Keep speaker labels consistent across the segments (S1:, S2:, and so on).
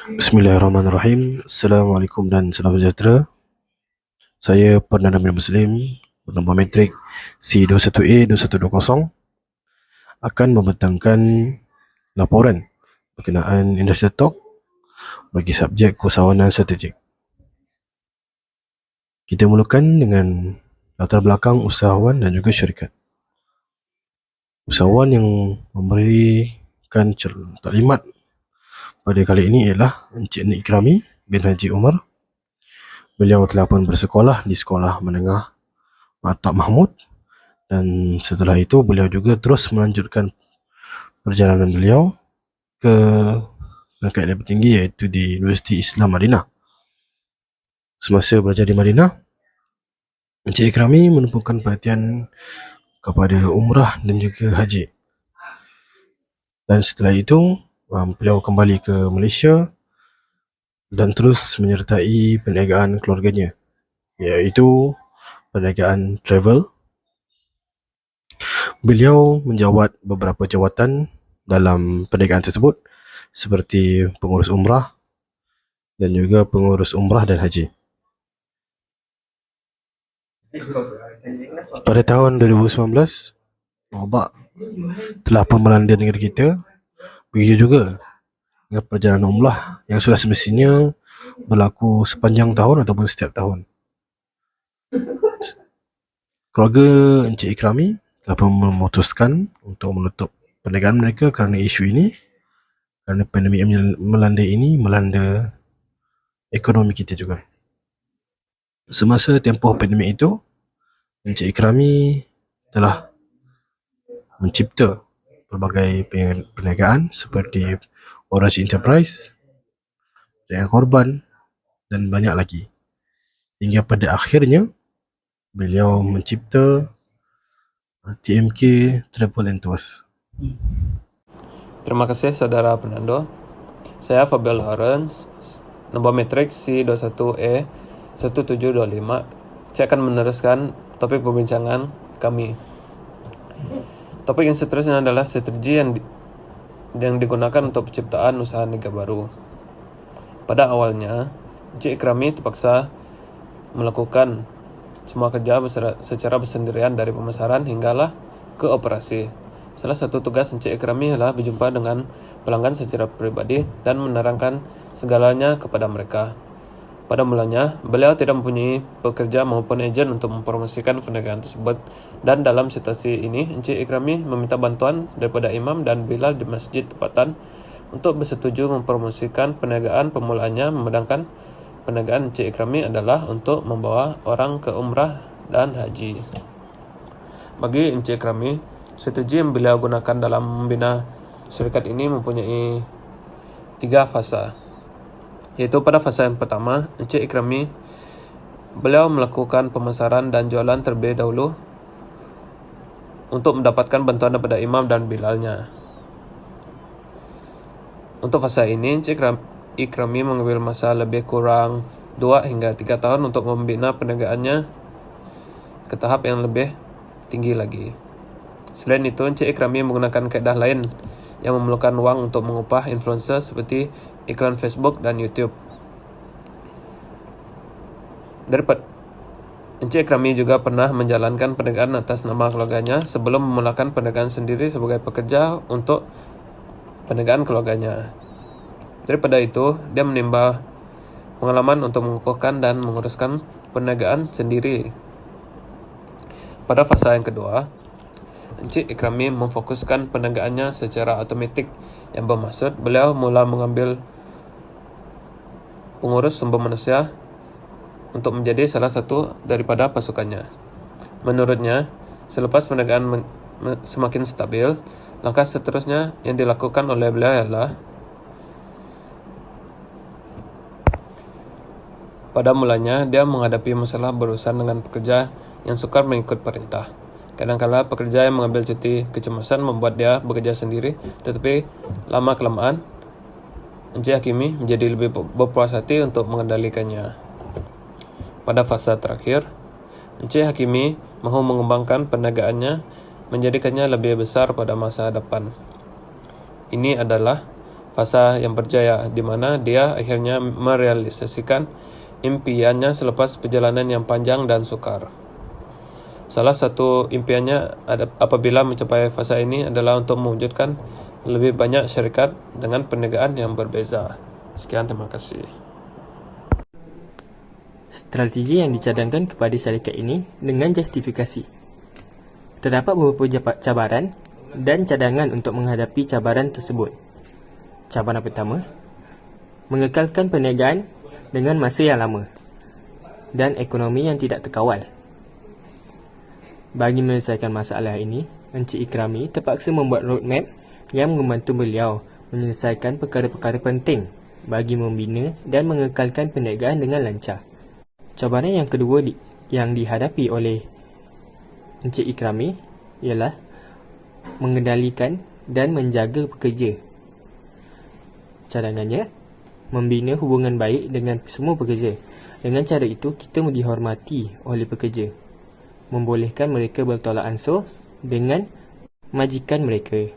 S1: Bismillahirrahmanirrahim. Assalamualaikum dan salam sejahtera. Saya Perdana Menteri Muslim bernombor matrik C21A2120 akan membentangkan laporan berkenaan Industrial Talk bagi subjek usahawanan strategik. Kita mulakan dengan latar belakang usahawan dan juga syarikat. Usahawan yang memberikan taklimat pada kali ini ialah Encik Nik Ikrami bin Haji Umar. Beliau telah pun bersekolah di Sekolah Menengah Ma'tab Mahmud, dan setelah itu beliau juga terus melanjutkan perjalanan beliau ke peringkat lebih tinggi, iaitu di Universiti Islam Madinah. Semasa belajar di Madinah, Encik Ikrami menumpukan perhatian kepada umrah dan juga haji. Dan setelah itu beliau kembali ke Malaysia dan terus menyertai perniagaan keluarganya, iaitu perniagaan travel. Beliau menjawat beberapa jawatan dalam perniagaan tersebut, seperti pengurus umrah dan juga pengurus umrah dan haji. Pada tahun 2019, wabak telah pun melanda negeri kita. Begitu juga dengan perjalanan umrah yang sudah semestinya berlaku sepanjang tahun ataupun setiap tahun. Keluarga Encik Ikrami telah pun memutuskan untuk menutup perniagaan mereka kerana isu ini, kerana pandemik yang melanda ini melanda ekonomi kita juga. Semasa tempoh pandemik itu, Encik Ikrami telah mencipta pelbagai perniagaan seperti Orange Enterprise, Perniagaan Korban dan banyak lagi. Hingga pada akhirnya, beliau mencipta TMK Travel and Tours.
S2: Terima kasih Saudara Fernando. Saya Fabel Lawrence, nombor matrik C21E 1725. Saya akan meneruskan topik perbincangan kami. Topik yang seterusnya adalah strategi yang digunakan untuk penciptaan usaha niaga baru. Pada awalnya, Encik Ikrami terpaksa melakukan semua kerja secara bersendirian dari pemasaran hinggalah ke operasi. Salah satu tugas Encik Ikrami adalah berjumpa dengan pelanggan secara pribadi dan menerangkan segalanya kepada mereka. Pada mulanya, beliau tidak mempunyai pekerja maupun ejen untuk mempromosikan perniagaan tersebut, dan dalam situasi ini, Encik Ikrami meminta bantuan daripada imam dan bilal di masjid tempatan untuk bersetuju mempromosikan perniagaan permulaannya, memandangkan perniagaan Encik Ikrami adalah untuk membawa orang ke umrah dan haji. Bagi Encik Ikrami, strategi yang beliau gunakan dalam membina syarikat ini mempunyai 3 fasa. Yaitu pada fasa yang pertama, Encik Ikrami beliau melakukan pemasaran dan jualan terlebih dahulu untuk mendapatkan bantuan daripada imam dan bilalnya. Untuk fasa ini, Encik Ikrami mengambil masa lebih kurang 2 hingga 3 tahun untuk membina perniagaannya ke tahap yang lebih tinggi lagi. Selain itu, Encik Ikrami menggunakan kaedah lain yang memerlukan wang untuk mengupah influencer seperti iklan Facebook dan YouTube. Encik Ikrami juga pernah menjalankan perniagaan atas nama keluarganya sebelum memulakan perniagaan sendiri sebagai pekerja untuk perniagaan keluarganya. Daripada itu, dia menimba pengalaman untuk mengukuhkan dan menguruskan perniagaan sendiri. Pada fasa yang kedua, Encik Ikrami memfokuskan perniagaannya secara otomatik, yang bermaksud beliau mula mengambil pengurus sumber manusia untuk menjadi salah satu daripada pasukannya. Menurutnya, selepas perniagaan semakin stabil, langkah seterusnya yang dilakukan oleh beliau adalah pada mulanya dia menghadapi masalah berurusan dengan pekerja yang sukar mengikut perintah. Kadang-kala pekerja yang mengambil cuti kecemasan membuat dia bekerja sendiri, tetapi lama-kelamaan Encik Ikrami menjadi lebih berpuas hati untuk mengendalikannya. Pada fasa terakhir, Encik Ikrami mahu mengembangkan perniagaannya, menjadikannya lebih besar pada masa depan. Ini adalah fasa yang berjaya, di mana dia akhirnya merealisasikan impiannya selepas perjalanan yang panjang dan sukar. Salah satu impiannya apabila mencapai fasa ini adalah untuk mewujudkan lebih banyak syarikat dengan perniagaan yang berbeza. Sekian, terima kasih.
S3: Strategi yang dicadangkan kepada syarikat ini dengan justifikasi. Terdapat beberapa cabaran dan cadangan untuk menghadapi cabaran tersebut. Cabaran pertama, mengekalkan perniagaan dengan masa yang lama dan ekonomi yang tidak terkawal. Bagi menyelesaikan masalah ini, Encik Ikrami terpaksa membuat roadmap yang membantu beliau menyelesaikan perkara-perkara penting bagi membina dan mengekalkan perniagaan dengan lancar. Cabaran yang kedua yang dihadapi oleh Encik Ikrami ialah mengendalikan dan menjaga pekerja. Cadangannya, membina hubungan baik dengan semua pekerja. Dengan cara itu, kita dihormati oleh pekerja, membolehkan mereka bertolak ansur dengan majikan mereka.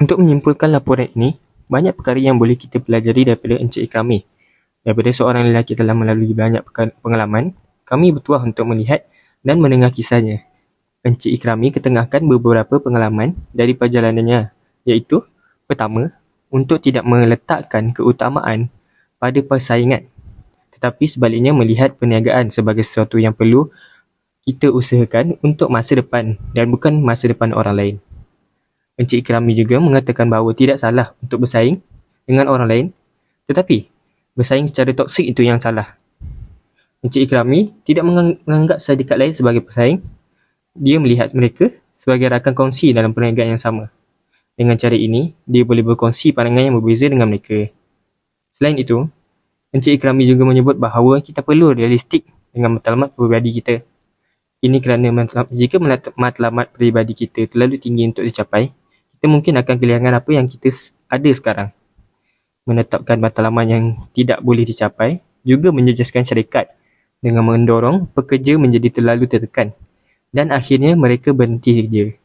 S3: Untuk menyimpulkan laporan ini, banyak perkara yang boleh kita pelajari daripada Encik Ikrami. Daripada seorang lelaki telah melalui banyak pengalaman, kami bertuah untuk melihat dan mendengar kisahnya. Encik Ikrami ketengahkan beberapa pengalaman dari perjalanannya, iaitu pertama, untuk tidak meletakkan keutamaan pada persaingan, tetapi sebaliknya melihat perniagaan sebagai sesuatu yang perlu kita usahakan untuk masa depan dan bukan masa depan orang lain. Encik Ikrami juga mengatakan bahawa tidak salah untuk bersaing dengan orang lain, tetapi bersaing secara toksik itu yang salah. Encik Ikrami tidak menganggap syarikat lain sebagai pesaing. Dia melihat mereka sebagai rakan kongsi dalam perniagaan yang sama. Dengan cara ini, dia boleh berkongsi pandangan yang berbeza dengan mereka. Selain itu, Encik Ikrami juga menyebut bahawa kita perlu realistik dengan matlamat peribadi kita. Ini kerana jika matlamat peribadi kita terlalu tinggi untuk dicapai, kita mungkin akan kehilangan apa yang kita ada sekarang. Menetapkan matlamat yang tidak boleh dicapai juga menjejaskan syarikat dengan mendorong pekerja menjadi terlalu tertekan dan akhirnya mereka berhenti kerja.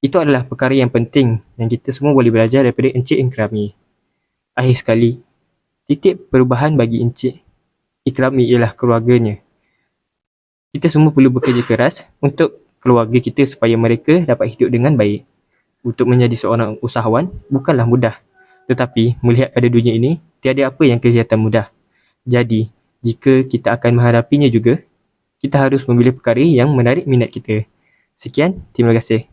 S3: Itu adalah perkara yang penting yang kita semua boleh belajar daripada Encik Ikrami. Akhir sekali, titik perubahan bagi Encik Ikrami ialah keluarganya. Kita semua perlu bekerja keras untuk keluarga kita supaya mereka dapat hidup dengan baik. Untuk menjadi seorang usahawan bukanlah mudah. Tetapi melihat pada dunia ini, tiada apa yang kelihatan mudah. Jadi, jika kita akan menghadapinya juga, kita harus memilih perkara yang menarik minat kita. Sekian, terima kasih.